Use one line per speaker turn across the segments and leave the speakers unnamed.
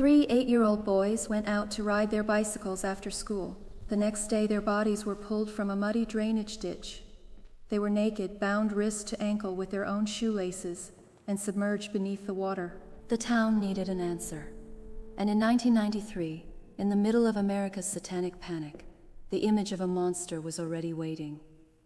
Three 8-year-old boys went out to ride their bicycles after school. The next day, their bodies were pulled from a muddy drainage ditch. They were naked, bound wrist to ankle with their own shoelaces, and submerged beneath the water. The town needed an answer. And in 1993, in the middle of America's satanic panic, the image of a monster was already waiting.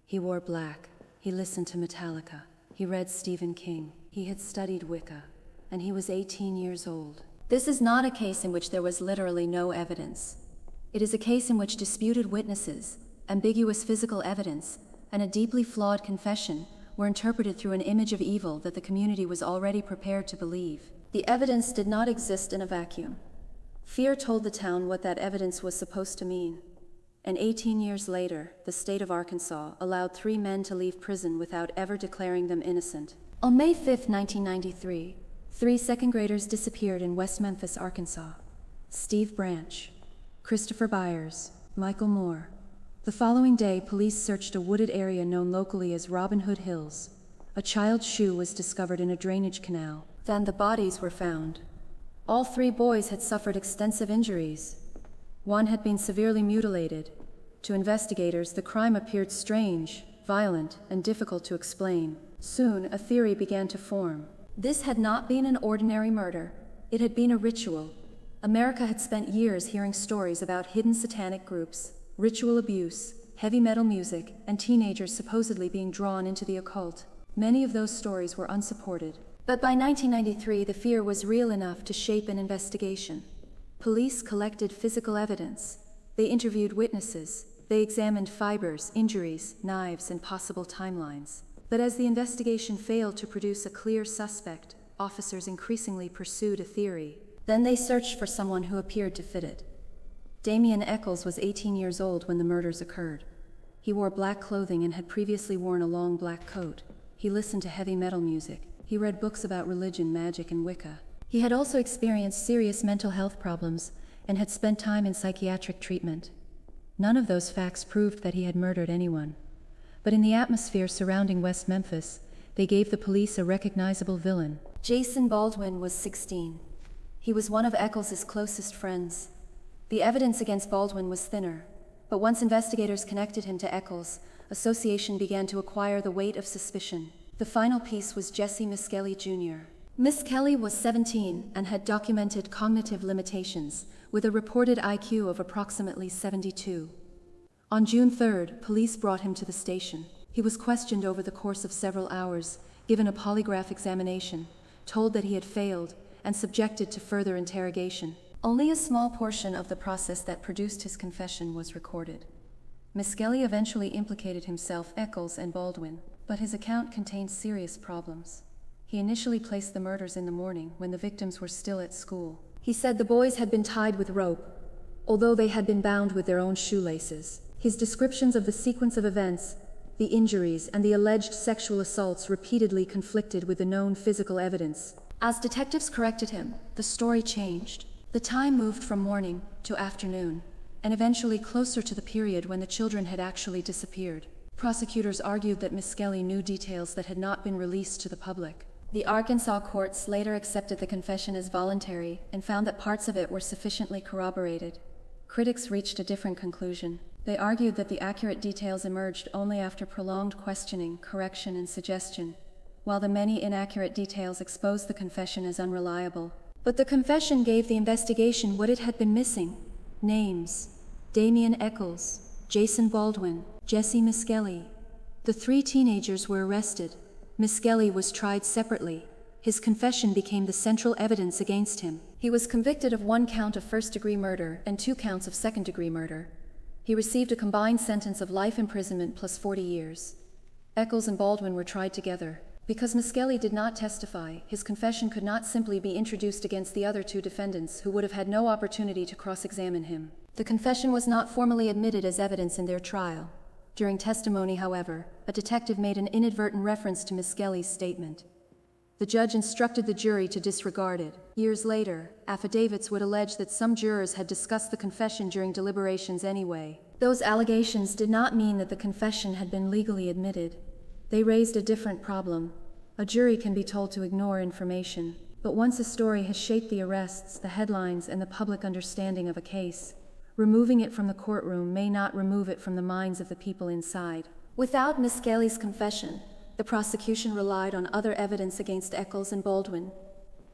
He wore black. He listened to Metallica. He read Stephen King. He had studied Wicca. And he was 18 years old. This is not a case in which there was literally no evidence. It is a case in which disputed witnesses, ambiguous physical evidence, and a deeply flawed confession were interpreted through an image of evil that the community was already prepared to believe. The evidence did not exist in a vacuum. Fear told the town what that evidence was supposed to mean. And 18 years later, the state of Arkansas allowed 3 men to leave prison without ever declaring them innocent. On May 5, 1993, 3 second graders disappeared in West Memphis, Arkansas. Steve Branch, Christopher Byers, Michael Moore. The following day, police searched a wooded area known locally as Robin Hood Hills. A child's shoe was discovered in a drainage canal. Then the bodies were found. All 3 boys had suffered extensive injuries. One had been severely mutilated. To investigators, the crime appeared strange, violent, and difficult to explain. Soon, a theory began to form. This had not been an ordinary murder. It had been a ritual. America had spent years hearing stories about hidden satanic groups, ritual abuse, heavy metal music, and teenagers supposedly being drawn into the occult. Many of those stories were unsupported. But by 1993, the fear was real enough to shape an investigation. Police collected physical evidence. They interviewed witnesses. They examined fibers, injuries, knives, and possible timelines. But as the investigation failed to produce a clear suspect, officers increasingly pursued a theory. Then they searched for someone who appeared to fit it. Damian Eccles was 18 years old when the murders occurred. He wore black clothing and had previously worn a long black coat. He listened to heavy metal music. He read books about religion, magic, and Wicca. He had also experienced serious mental health problems and had spent time in psychiatric treatment. None of those facts proved that he had murdered anyone. But in the atmosphere surrounding West Memphis, they gave the police a recognizable villain. Jason Baldwin was 16. He was one of Eccles' closest friends. The evidence against Baldwin was thinner, but once investigators connected him to Eccles, association began to acquire the weight of suspicion. The final piece was Jesse Miskelly Jr. Miskelly was 17 and had documented cognitive limitations, with a reported IQ of approximately 72. On June 3rd, police brought him to the station. He was questioned over the course of several hours, given a polygraph examination, told that he had failed, and subjected to further interrogation. Only a small portion of the process that produced his confession was recorded. Miskelly eventually implicated himself, Eccles, and Baldwin, but his account contained serious problems. He initially placed the murders in the morning when the victims were still at school. He said the boys had been tied with rope, although they had been bound with their own shoelaces. His descriptions of the sequence of events, the injuries, and the alleged sexual assaults repeatedly conflicted with the known physical evidence. As detectives corrected him, the story changed. The time moved from morning to afternoon, and eventually closer to the period when the children had actually disappeared. Prosecutors argued that Miskelly knew details that had not been released to the public. The Arkansas courts later accepted the confession as voluntary and found that parts of it were sufficiently corroborated. Critics reached a different conclusion. They argued that the accurate details emerged only after prolonged questioning, correction, and suggestion, while the many inaccurate details exposed the confession as unreliable. But the confession gave the investigation what it had been missing: names. Damian Eccles, Jason Baldwin, Jesse Miskelly. The 3 teenagers were arrested. Miskelly was tried separately. His confession became the central evidence against him. He was convicted of 1 count of first-degree murder and 2 counts of second-degree murder. He received a combined sentence of life imprisonment plus 40 years. Eccles and Baldwin were tried together. Because Miskelly did not testify, his confession could not simply be introduced against the other 2 defendants, who would have had no opportunity to cross-examine him. The confession was not formally admitted as evidence in their trial. During testimony, however, a detective made an inadvertent reference to Miskelly's statement. The judge instructed the jury to disregard it. Years later, affidavits would allege that some jurors had discussed the confession during deliberations anyway. Those allegations did not mean that the confession had been legally admitted. They raised a different problem. A jury can be told to ignore information, But once a story has shaped the arrests, the headlines, and the public understanding of a case, removing it from the courtroom may not remove it from the minds of the people inside. Without Miskelly's confession, the prosecution relied on other evidence against Eccles and Baldwin.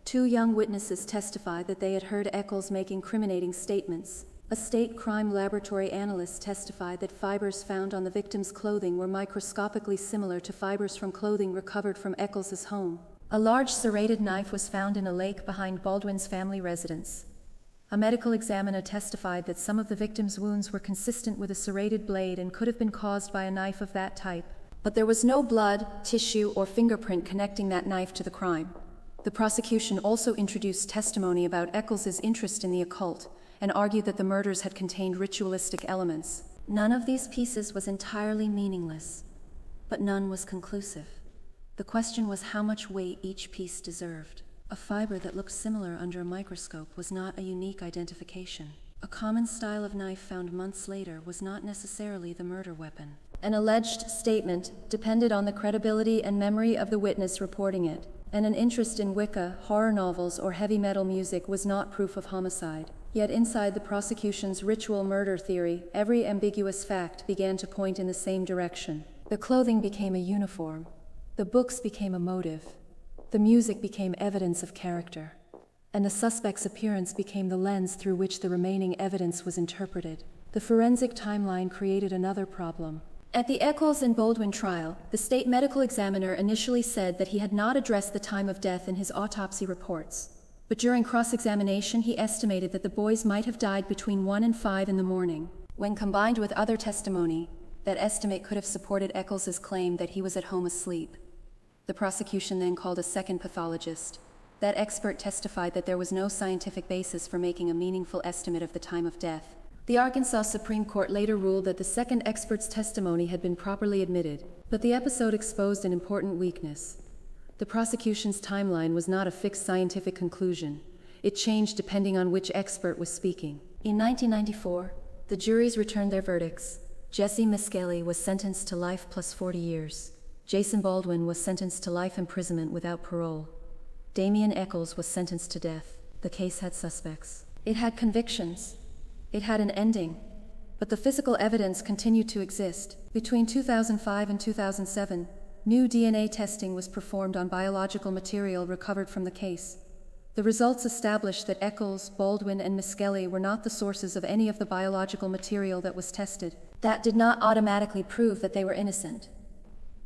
2 young witnesses testified that they had heard Eccles make incriminating statements. A state crime laboratory analyst testified that fibers found on the victim's clothing were microscopically similar to fibers from clothing recovered from Eccles' home. A large serrated knife was found in a lake behind Baldwin's family residence. A medical examiner testified that some of the victim's wounds were consistent with a serrated blade and could have been caused by a knife of that type. But there was no blood, tissue, or fingerprint connecting that knife to the crime. The prosecution also introduced testimony about Eccles' interest in the occult and argued that the murders had contained ritualistic elements. None of these pieces was entirely meaningless, but none was conclusive. The question was how much weight each piece deserved. A fiber that looked similar under a microscope was not a unique identification. A common style of knife found months later was not necessarily the murder weapon. An alleged statement depended on the credibility and memory of the witness reporting it, and an interest in Wicca, horror novels, or heavy metal music was not proof of homicide. Yet inside the prosecution's ritual murder theory, every ambiguous fact began to point in the same direction. The clothing became a uniform. The books became a motive. The music became evidence of character. And the suspect's appearance became the lens through which the remaining evidence was interpreted. The forensic timeline created another problem. At the Eccles and Baldwin trial, the state medical examiner initially said that he had not addressed the time of death in his autopsy reports. But during cross-examination, he estimated that the boys might have died between 1 and 5 in the morning. When combined with other testimony, that estimate could have supported Eccles' claim that he was at home asleep. The prosecution then called a second pathologist. That expert testified that there was no scientific basis for making a meaningful estimate of the time of death. The Arkansas Supreme Court later ruled that the second expert's testimony had been properly admitted, but the episode exposed an important weakness. The prosecution's timeline was not a fixed scientific conclusion. It changed depending on which expert was speaking. In 1994, the juries returned their verdicts. Jesse Miskelly was sentenced to life plus 40 years. Jason Baldwin was sentenced to life imprisonment without parole. Damian Eccles was sentenced to death. The case had suspects. It had convictions. It had an ending. But the physical evidence continued to exist. Between 2005 and 2007, new DNA testing was performed on biological material recovered from the case. The results established that Eccles, Baldwin, and Miskelly were not the sources of any of the biological material that was tested. That did not automatically prove that they were innocent.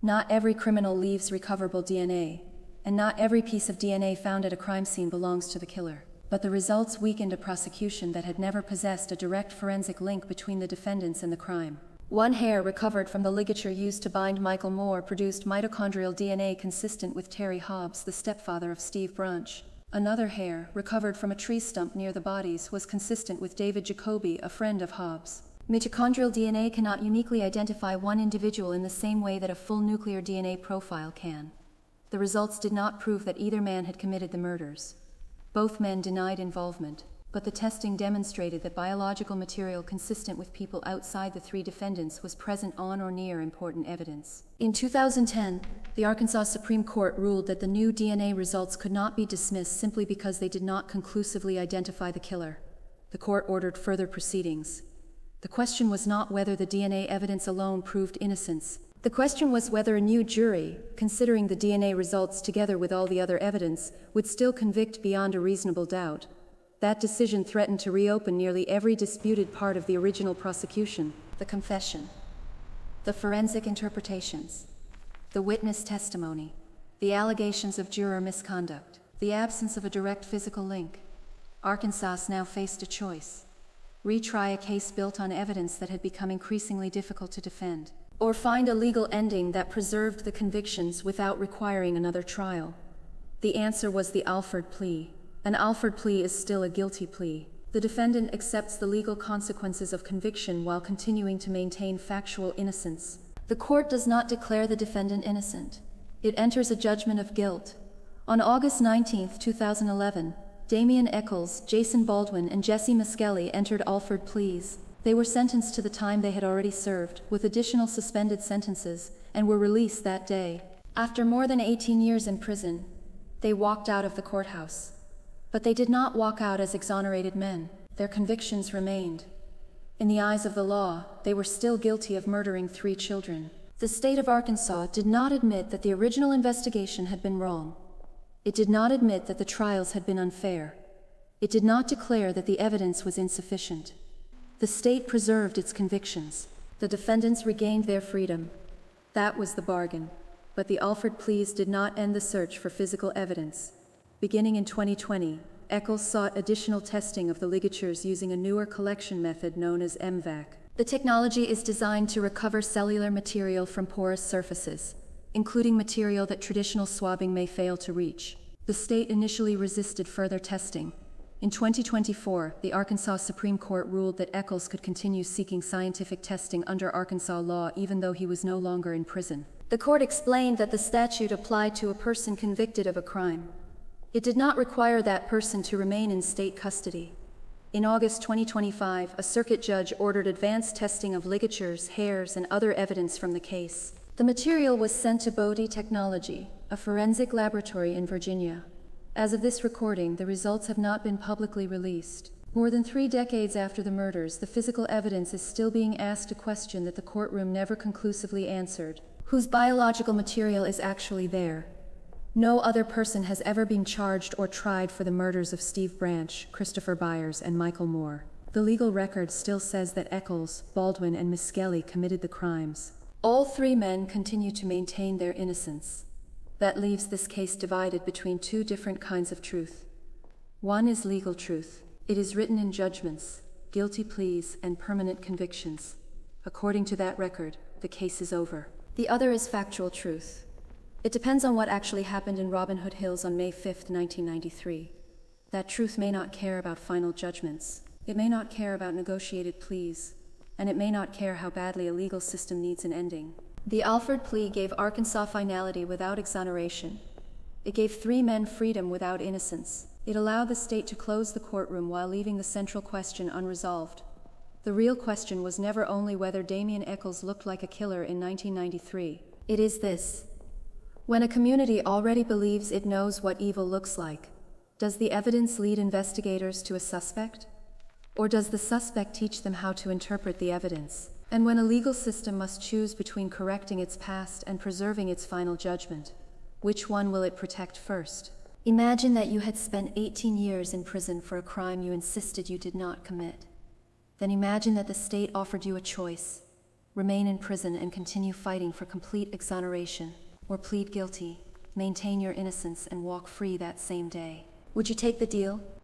Not every criminal leaves recoverable DNA, and not every piece of DNA found at a crime scene belongs to the killer. But the results weakened a prosecution that had never possessed a direct forensic link between the defendants and the crime. One hair recovered from the ligature used to bind Michael Moore produced mitochondrial DNA consistent with Terry Hobbs, the stepfather of Steve Brunch. Another hair, recovered from a tree stump near the bodies, was consistent with David Jacoby, a friend of Hobbs. Mitochondrial DNA cannot uniquely identify one individual in the same way that a full nuclear DNA profile can. The results did not prove that either man had committed the murders. Both men denied involvement, but the testing demonstrated that biological material consistent with people outside the 3 defendants was present on or near important evidence. In 2010, the Arkansas Supreme Court ruled that the new DNA results could not be dismissed simply because they did not conclusively identify the killer. The court ordered further proceedings. The question was not whether the DNA evidence alone proved innocence. The question was whether a new jury, considering the DNA results together with all the other evidence, would still convict beyond a reasonable doubt. That decision threatened to reopen nearly every disputed part of the original prosecution: the confession, the forensic interpretations, the witness testimony, the allegations of juror misconduct, the absence of a direct physical link. Arkansas now faced a choice: retry a case built on evidence that had become increasingly difficult to defend, or find a legal ending that preserved the convictions without requiring another trial. The answer was the Alford plea. An Alford plea is still a guilty plea. The defendant accepts the legal consequences of conviction while continuing to maintain factual innocence. The court does not declare the defendant innocent. It enters a judgment of guilt. On August 19, 2011, Damian Eccles, Jason Baldwin, and Jesse Miskelly entered Alford pleas. They were sentenced to the time they had already served, with additional suspended sentences, and were released that day. After more than 18 years in prison, They walked out of the courthouse. But they did not walk out as exonerated men. Their convictions remained. In the eyes of the law, they were still guilty of murdering 3 children. The state of Arkansas did not admit that the original investigation had been wrong. It did not admit that the trials had been unfair. It did not declare that the evidence was insufficient. The state preserved its convictions. The defendants regained their freedom. That was the bargain. But the Alford pleas did not end the search for physical evidence. Beginning in 2020, Eccles sought additional testing of the ligatures using a newer collection method known as MVAC. The technology is designed to recover cellular material from porous surfaces, including material that traditional swabbing may fail to reach. The state initially resisted further testing. In 2024, the Arkansas Supreme Court ruled that Eccles could continue seeking scientific testing under Arkansas law even though he was no longer in prison. The court explained that the statute applied to a person convicted of a crime. It did not require that person to remain in state custody. In August 2025, a circuit judge ordered advanced testing of ligatures, hairs, and other evidence from the case. The material was sent to Bodie Technology, a forensic laboratory in Virginia. As of this recording, the results have not been publicly released. More than 3 decades after the murders, the physical evidence is still being asked a question that the courtroom never conclusively answered. Whose biological material is actually there? No other person has ever been charged or tried for the murders of Steve Branch, Christopher Byers, and Michael Moore. The legal record still says that Eccles, Baldwin, and Miskelly committed the crimes. All 3 men continue to maintain their innocence. That leaves this case divided between 2 different kinds of truth. One is legal truth. It is written in judgments, guilty pleas, and permanent convictions. According to that record, the case is over. The other is factual truth. It depends on what actually happened in Robin Hood Hills on May 5, 1993. That truth may not care about final judgments. It may not care about negotiated pleas. And it may not care how badly a legal system needs an ending. The Alford plea gave Arkansas finality without exoneration. It gave 3 men freedom without innocence. It allowed the state to close the courtroom while leaving the central question unresolved. The real question was never only whether Damian Eccles looked like a killer in 1993. It is this. When a community already believes it knows what evil looks like, does the evidence lead investigators to a suspect? Or does the suspect teach them how to interpret the evidence? And when a legal system must choose between correcting its past and preserving its final judgment, which one will it protect first? Imagine that you had spent 18 years in prison for a crime you insisted you did not commit. Then imagine that the state offered you a choice: remain in prison and continue fighting for complete exoneration, or plead guilty, maintain your innocence, and walk free that same day. Would you take the deal?